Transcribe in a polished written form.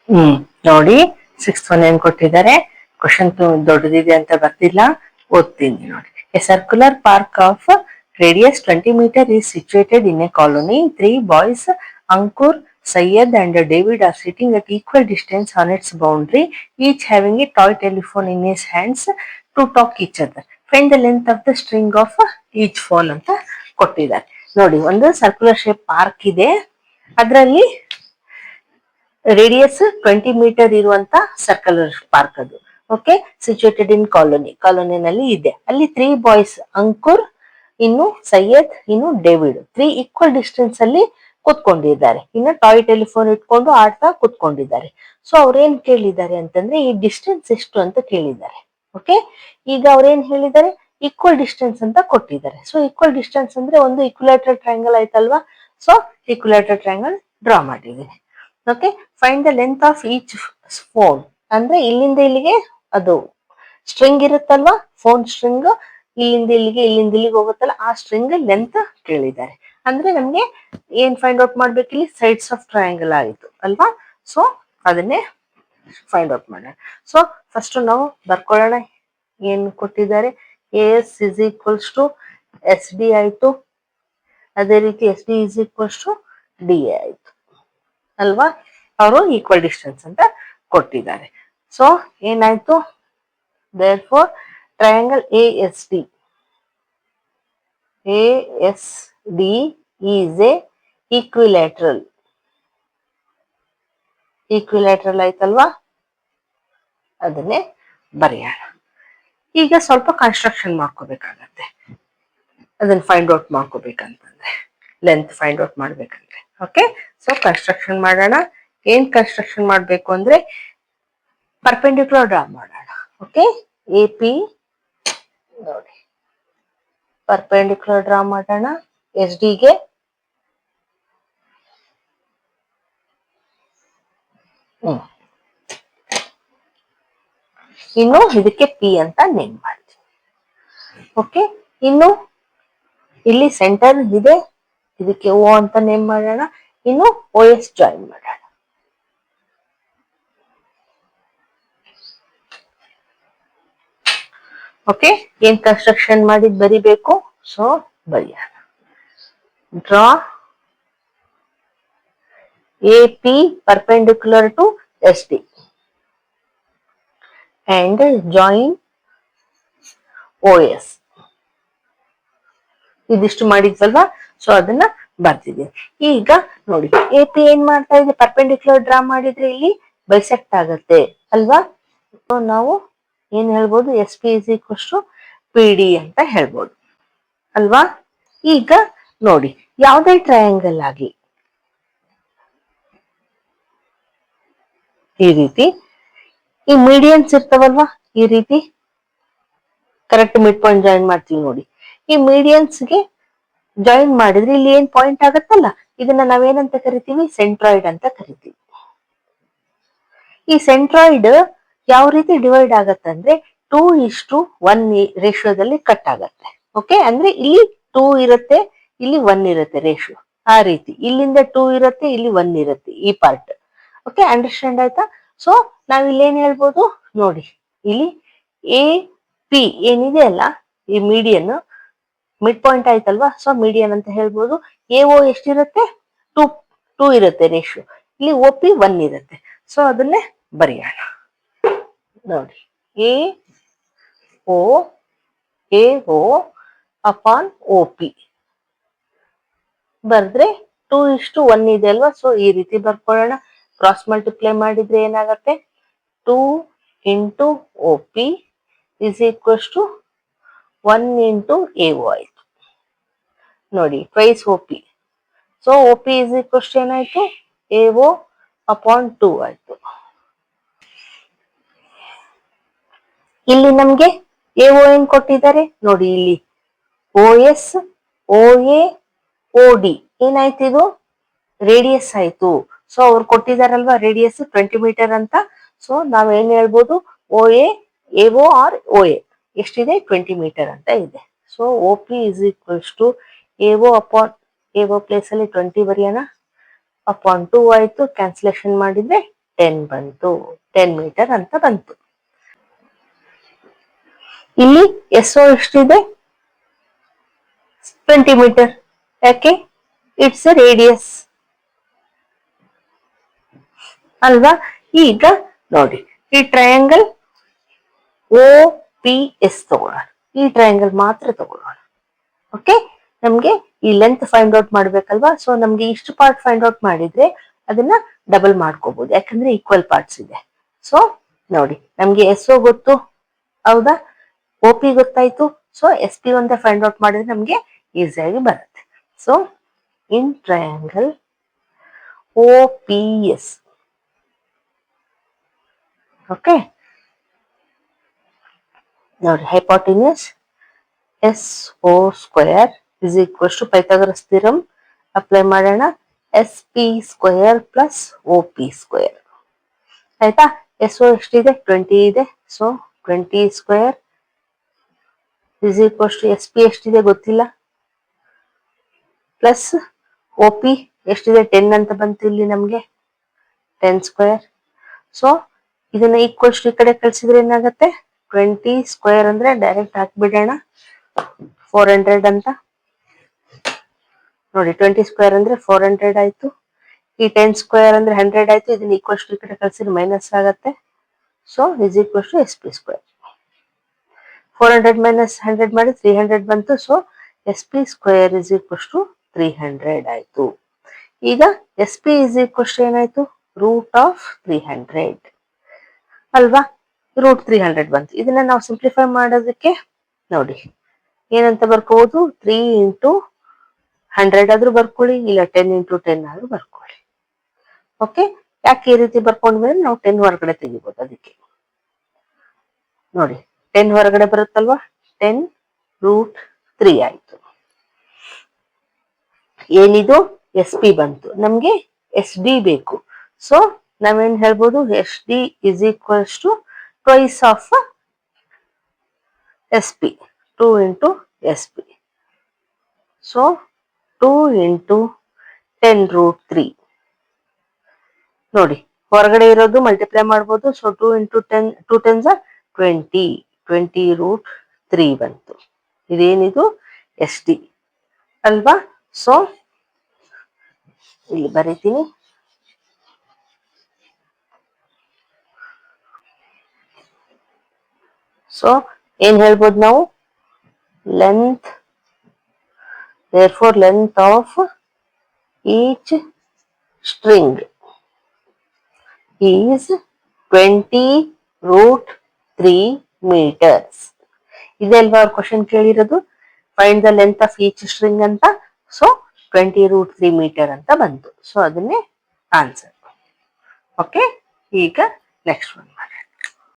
ಹ್ಮ್ ನೋಡಿ 6th 1 ಏನ್ ಕೊಟ್ಟಿದ್ದಾರೆ. ಕ್ವಶನ್ ದೊಡ್ಡದಿದೆ ಅಂತ ಬರ್ತಿಲ್ಲ, ಓದ್ತೀನಿ ನೋಡಿ. A circular park of radius 20 meter is situated in a colony. 3 boys, Ankur, Syed and David, are sitting at equal distance on its boundary, each having a toy telephone in his hands to talk each other. Find the length of the string of each phone ಅಂತ ಕೊಟ್ಟಿದ್ದಾರೆ. ನೋಡಿ, ಒಂದು circular shape park ಇದೆ, ಅದರಲ್ಲಿ radius 20 meter ಇರುವಂತ ಸರ್ಕಲರ್ park ಅದು. Okay, situated ಇನ್ ಕಾಲೋನಿನಲ್ಲಿ ಇದೆ. ಅಲ್ಲಿ 3 ಬಾಯ್ಸ್, ಅಂಕುರ್, ಇನ್ನು ಸೈಯದ್, ಇನ್ನು ಡೇವಿಡ್, 3 ಈಕ್ವಲ್ ಡಿಸ್ಟೆನ್ಸ್ ಅಲ್ಲಿ ಕೂತ್ಕೊಂಡಿದ್ದಾರೆ. ಇನ್ನು ಟಾಯ್ ಟೆಲಿಫೋನ್ ಇಟ್ಕೊಂಡು ಆಡ್ತಾ ಕೂತ್ಕೊಂಡಿದ್ದಾರೆ. ಸೊ ಅವ್ರೇನ್ ಕೇಳಿದ್ದಾರೆ ಅಂತಂದ್ರೆ ಈ ಡಿಸ್ಟೆನ್ಸ್ ಎಷ್ಟು ಅಂತ ಕೇಳಿದ್ದಾರೆ. ಓಕೆ, ಈಗ ಅವ್ರೇನ್ ಹೇಳಿದ್ದಾರೆ, ಈಕ್ವಲ್ ಡಿಸ್ಟೆನ್ಸ್ ಅಂತ ಕೊಟ್ಟಿದ್ದಾರೆ. ಸೊ ಈಕ್ವಲ್ ಡಿಸ್ಟೆನ್ಸ್ ಅಂದ್ರೆ ಒಂದು ಇಕ್ಯುಲೇಟರ್ ಟ್ರಯಾಂಗಲ್ ಆಯ್ತಲ್ವಾ. ಸೊ ಇಕ್ಯುಲೇಟರ್ ಟ್ರಯಾಂಗಲ್ ಡ್ರಾ ಮಾಡಿದ್ದೀನಿ. Okay, find the length of each phone ಅಂದ್ರೆ ಇಲ್ಲಿಂದ ಇಲ್ಲಿಗೆ ಅದು ಸ್ಟ್ರಿಂಗ್ ಇರುತ್ತಲ್ವಾ, ಫೋನ್ ಸ್ಟ್ರಿಂಗ್ ಇಲ್ಲಿಂದ ಇಲ್ಲಿಗೆ ಹೋಗುತ್ತಲ್ಲ, ಆ ಸ್ಟ್ರಿಂಗ್ ಲೆಂತ್ ಕೇಳಿದ್ದಾರೆ. ಅಂದ್ರೆ ನಮ್ಗೆ ಏನ್ ಫೈಂಡ್ ಔಟ್ ಮಾಡ್ಬೇಕು, ಇಲ್ಲಿ ಸೈಡ್ಸ್ ಆಫ್ ಟ್ರಯಾಂಗಲ್ ಆಯಿತು ಅಲ್ವಾ. ಸೊ ಅದನ್ನೇ ಫೈಂಡ್ ಔಟ್ ಮಾಡೋಣ. ಸೊ ಫಸ್ಟ್ ನಾವು ಬರ್ಕೊಳ್ಳೋಣ, ಏನ್ ಕೊಟ್ಟಿದ್ದಾರೆ. S is equals to S D ಆಯ್ತು, ಅದೇ ರೀತಿ S D is equals to D A ಆಯ್ತು ಅಲ್ವಾ. ಅವರು ಈಕ್ವಲ್ ಡಿಸ್ಟೆನ್ಸ್ ಅಂತ ಕೊಟ್ಟಿದ್ದಾರೆ. ಸೊ ಏನಾಯ್ತು, therefore triangle A S D is a equilateral ಆಯ್ತಲ್ವಾ. ಅದನ್ನೇ ಬರೆಯೋಣ. ಈಗ ಸ್ವಲ್ಪ ಕನ್ಸ್ಟ್ರಕ್ಷನ್ ಮಾಡ್ಕೋಬೇಕಾಗತ್ತೆ, ಅದನ್ನ ಫೈಂಡ್ ಔಟ್ ಮಾಡ್ಕೋಬೇಕಂತಂದ್ರೆ, ಲೆಂತ್ ಫೈಂಡ್ ಔಟ್ ಮಾಡ್ಬೇಕಂದ್ರೆ. ಓಕೆ, ಸೊ ಕನ್ಸ್ಟ್ರಕ್ಷನ್ ಮಾಡೋಣ. ಏನ್ ಕನ್ಸ್ಟ್ರಕ್ಷನ್ ಮಾಡ್ಬೇಕು ಅಂದ್ರೆ ಪರ್ಪೆಂಡಿಕ್ಯುಲರ್ ಡ್ರಾ ಮಾಡೋಣ. ಓಕೆ, ಎ ಪಿ ನೋಡಿ, ಪರ್ಪೆಂಡಿಕ್ಯುಲರ್ ಡ್ರಾ ಮಾಡೋಣ ಎಸ್ ಡಿಗೆ. ಇನ್ನು ಇದಕ್ಕೆ ಪಿ ಅಂತ ನೇಮ್ ಮಾಡ್ತೀವಿ. ಓಕೆ, ಇನ್ನು ಇಲ್ಲಿ ಸೆಂಟರ್ ಇದೆ, ಇದಕ್ಕೆ ಓ ಅಂತ ನೇಮ್ ಮಾಡೋಣ. ಇನ್ನು ಓ ಎಸ್ ಜಾಯಿನ್ ಮಾಡೋಣ. ಓಕೆ, ಏನ್ ಕನ್ಸ್ಟ್ರಕ್ಷನ್ ಮಾಡಿದ್ ಬರಿಬೇಕು. ಸೊ ಬರೆಯೋಣ. Draw A P perpendicular to S D and join OS. ಇದಿಷ್ಟು ಮಾಡಿದ್ವಲ್ವಾ, ಸೊ ಅದನ್ನ ಬರ್ತಿದ್ದೀನಿ. ಈಗ ನೋಡಿ, ಎ ಪಿ ಏನ್ ಮಾಡ್ತಾ ಇದೆ, ಪರ್ಪೆಂಡಿಕ್ಯುಲರ್ ಡ್ರಾ ಮಾಡಿದ್ರೆ ಇಲ್ಲಿ ಬೈಸೆಕ್ಟ್ ಆಗತ್ತೆ ಅಲ್ವಾ. ನಾವು ಏನ್ ಹೇಳ್ಬೋದು, S P is equals to P D ಅಂತ ಹೇಳ್ಬೋದು ಅಲ್ವಾ. ಈಗ ನೋಡಿ, ಯಾವುದೇ ಟ್ರಯಾಂಗಲ್ ಆಗಿ ಈ ರೀತಿ ಈ ಮೀಡಿಯನ್ಸ್ ಇರ್ತಾವಲ್ವಾ, ಈ ರೀತಿ ಕರೆಕ್ಟ್ ಮಿಡ್ ಪಾಯಿಂಟ್ ಜಾಯಿನ್ ಮಾಡ್ತೀವಿ ನೋಡಿ. ಈ ಮೀಡಿಯನ್ಸ್ಗೆ ಜಾಯಿನ್ ಮಾಡಿದ್ರೆ ಇಲ್ಲಿ ಏನ್ ಪಾಯಿಂಟ್ ಆಗತ್ತಲ್ಲ, ಇದನ್ನ ನಾವೇನಂತ ಕರಿತೀವಿ, ಸೆಂಟ್ರಾಯ್ಡ್ ಅಂತ ಕರಿತೀವಿ. ಈ ಸೆಂಟ್ರಾಯ್ಡ್ ಯಾವ ರೀತಿ ಡಿವೈಡ್ ಆಗತ್ತಂದ್ರೆ 2:1 ರೇಷಿಯೋದಲ್ಲಿ ಕಟ್ ಆಗತ್ತೆ. ಓಕೆ, ಅಂದ್ರೆ ಇಲ್ಲಿ 2 ಇರುತ್ತೆ, ಇಲ್ಲಿ 1 ಇರುತ್ತೆ ರೇಷಿಯೋ. ಆ ರೀತಿ ಇಲ್ಲಿಂದ 2 ಇರುತ್ತೆ, ಇಲ್ಲಿ 1 ಇರುತ್ತೆ, ಈ ಪಾರ್ಟ್. ಓಕೆ, ಅಂಡರ್ಸ್ಟ್ಯಾಂಡ್ ಆಯ್ತಾ. ಸೊ ನಾವ್ ಇಲ್ಲಿ ಏನ್ ಹೇಳ್ಬೋದು ನೋಡಿ, ಇಲ್ಲಿ ಎ ಪಿ ಏನಿದೆ ಅಲ್ಲ, ಈ ಮೀಡಿಯನ್ ಮಿಡ್ ಪಾಯಿಂಟ್ ಆಯ್ತಲ್ವಾ. ಸೊ ಮೀಡಿಯನ್ ಅಂತ ಹೇಳ್ಬೋದು. ಎ ಓ ಎಷ್ಟಿರುತ್ತೆ, 2 ಇರುತ್ತೆ ರೇಷಿಯೋ. ಇಲ್ಲಿ ಒ ಪಿ 1 ಇರುತ್ತೆ. ಸೊ ಅದನ್ನೇ ಬರೆಯೋಣ ನೋಡಿ. A O upon O P ಬರ್ದ್ರೆ 2:1 ಇದೆ ಅಲ್ವಾ. ಸೊ ಈ ರೀತಿ ಬರ್ಕೊಳ್ಳೋಣ. ಕ್ರಾಸ್ ಮಲ್ಟಿಪ್ಲೈ ಮಾಡಿದ್ರೆ ಏನಾಗತ್ತೆ, 2 into O P is equals to 1 into A O ಆಯ್ತು ನೋಡಿ, twice O P. So O P is equals to ಏನಾಯ್ತು, ಎ ಓ ಅಪಾನ್ 2 ಆಯ್ತು. ಇಲ್ಲಿ ನಮ್ಗೆ ಎ ಓ ಏನ್ ಕೊಟ್ಟಿದ್ದಾರೆ ನೋಡಿ, ಇಲ್ಲಿ O S, O A, O D ಏನಾಯ್ತು, ಇದು ರೇಡಿಯಸ್ ಆಯ್ತು. ಸೊ ಅವ್ರು ಕೊಟ್ಟಿದಾರಲ್ವಾ ರೇಡಿಯಸ್ 20 ಮೀಟರ್ ಅಂತ. ಸೊ ನಾವ್ ಏನ್ ಹೇಳ್ಬೋದು, O A O R O A ಎಷ್ಟಿದೆ, 20 ಮೀಟರ್ ಅಂತ ಇದೆ. So O P is equals to A O upon, A O place ಅಲ್ಲಿ 20 ಬರೆಯೋಣ, ಅಪಾನ್ 2 ಆಯ್ತು. ಕ್ಯಾನ್ಸಲೇಷನ್ ಮಾಡಿದ್ರೆ 10 ಬಂತು, 10 ಮೀಟರ್ ಅಂತ ಬಂತು. ಇಲ್ಲಿ ಎಸ್ಒ ಎಷ್ಟಿದೆ? 20 ಮೀಟರ್. ಯಾಕೆ? ಇಟ್ಸ್ ಎ ರೇಡಿಯಸ್ ಅಲ್ವಾ? ಈಗ ನೋಡಿ, ಈ ಟ್ರಯಾಂಗಲ್ ಓ ಪಿ ಎಸ್ ತಗೊಳ್ಳೋಣ. ಈ ಟ್ರಯಾಂಗಲ್ ಮಾತ್ರ ತಗೊಳ್ಳೋಣ. ಓಕೆ, ನಮ್ಗೆ ಈ ಲೆಂತ್ ಫೈಂಡ್ ಔಟ್ ಮಾಡ್ಬೇಕಲ್ವಾ? ಸೊ ನಮ್ಗೆ ಇಷ್ಟು ಪಾರ್ಟ್ ಫೈಂಡ್ ಔಟ್ ಮಾಡಿದ್ರೆ ಅದನ್ನ ಡಬಲ್ ಮಾಡ್ಕೋಬಹುದು, ಯಾಕಂದ್ರೆ ಈಕ್ವಲ್ ಪಾರ್ಟ್ಸ್ ಇದೆ. ಸೊ ನೋಡಿ, ನಮ್ಗೆ ಎಸ್ ಒ ಗೊತ್ತು, ಹೌದಾ? ಒ ಪಿ ಗೊತ್ತಾಯ್ತು. ಸೊ ಎಸ್ ಪಿ ಒಂದೇ ಫೈಂಡ್ ಔಟ್ ಮಾಡಿದ್ರೆ ನಮ್ಗೆ ಈಸಿಯಾಗಿ ಬರುತ್ತೆ. So in triangle O P S, okay, ನೋಡಿ, hypotenuse S O square is equal to Pythagoras theorem apply ಮಾಡೋಣ, S P square plus O P square. ಆಯ್ತಾ? S O ಎಷ್ಟಿದೆ? 20 ಇದೆ. So 20 square is equal to S P ಎಷ್ಟಿದೆ ಗೊತ್ತಿಲ್ಲ, plus O P ಎಷ್ಟಿದೆ? 10 ಅಂತ ಬಂತು ಇಲ್ಲಿ ನಮ್ಗೆ, 10 ಸ್ಕ್ವೇರ್. ಸೊ ಇದನ್ನ ಈಕ್ವಲ್ಸ್ ಈ ಕಡೆ ಕಳ್ಸಿದ್ರೆ ಏನಾಗತ್ತೆ? 20 ಸ್ಕ್ವೇರ್ ಅಂದ್ರೆ ಡೈರೆಕ್ಟ್ ಹಾಕ್ಬಿಡೋಣ, 400 ಅಂತ. ನೋಡಿ, 20 ಸ್ಕ್ವೇರ್ ಅಂದ್ರೆ 400 ಆಯ್ತು. ಈ 10 ಸ್ಕ್ವೇರ್ ಅಂದ್ರೆ 100 ಆಯ್ತು. ಇದನ್ನ ಈಕ್ವಲ್ಸ್ ಈ ಕಡೆ ಕಳ್ಸಿದ್ರೆ ಮೈನಸ್ ಆಗತ್ತೆ. So is equals to S P square. 400 minus 100 ಮಾಡಿ 300 ಬಂತು. So S P square is equals to 300 ಆಯ್ತು. ಈಗ S P is equals to ಏನಾಯ್ತು? ರೂಟ್ ಆಫ್ 300 ಅಲ್ವಾ? ರೂಟ್ 300 ಬಂತು. ಇದನ್ನ ನಾವು ಸಿಂಪ್ಲಿಫೈ ಮಾಡೋದಕ್ಕೆ ನೋಡಿ ಏನಂತ ಬರ್ಕೋಬಹುದು? 3 ಇಂಟು 100 ಆದ್ರೂ ಬರ್ಕೊಳ್ಳಿ, ಇಲ್ಲ 10 ಇಂಟು 10 ಆದ್ರೂ ಬರ್ಕೊಳ್ಳಿ. ಓಕೆ, ಯಾಕೆ ಈ ರೀತಿ ಬರ್ಕೊಂಡ್ಮೇಲೆ ನಾವು 10 ಹೊರಗಡೆ ತೆಗಿಬಹುದು. ಅದಕ್ಕೆ ನೋಡಿ, 10 ಹೊರಗಡೆ ಬರುತ್ತಲ್ವಾ? 10 ರೂಟ್ 3 ಆಯ್ತು. ಏನಿದು? ಎಸ್ ಪಿ ಬಂತು. ನಮ್ಗೆ ಎಸ್ ಡಿ ಬೇಕು. ಸೊ ನಾವೇನ್ ಹೇಳ್ಬೋದು? S D is equals to twice of S P, 2 into S P. So 2 into 10 root 3. ನೋಡಿ, ಹೊರಗಡೆ ಇರೋದು ಮಲ್ಟಿಪ್ಲೈ ಮಾಡ್ಬೋದು. ಸೊ 2 ಇಂಟು 10, 2 ಟೆನ್ಸ್ 20, 20 ರೂಟ್ 3 ಬಂತು. ಇದೇನಿದು? ಎಸ್ ಡಿ ಅಲ್ವಾ? ಸೊ ಇಲ್ಲಿ ಬರೀತೀನಿ. ಸೊ ಏನ್ ಹೇಳ್ಬೋದು ನಾವು? Length, therefore length of each string is 20 root 3 meters. ಇದಲ್ವಾ ಅವ್ರ ಕ್ವಶನ್ ಕೇಳಿರೋದು? Find the length of each string ಅಂತ. ಸೊ 20 ರೂಟ್ 3 ಮೀಟರ್ ಅಂತ ಬಂತು. ಸೊ ಅದನ್ನೇ ಆನ್ಸರ್. ಓಕೆ, ಈಗ ನೆಕ್ಸ್ಟ್ ಒನ್ ಮಾಡೋಣ.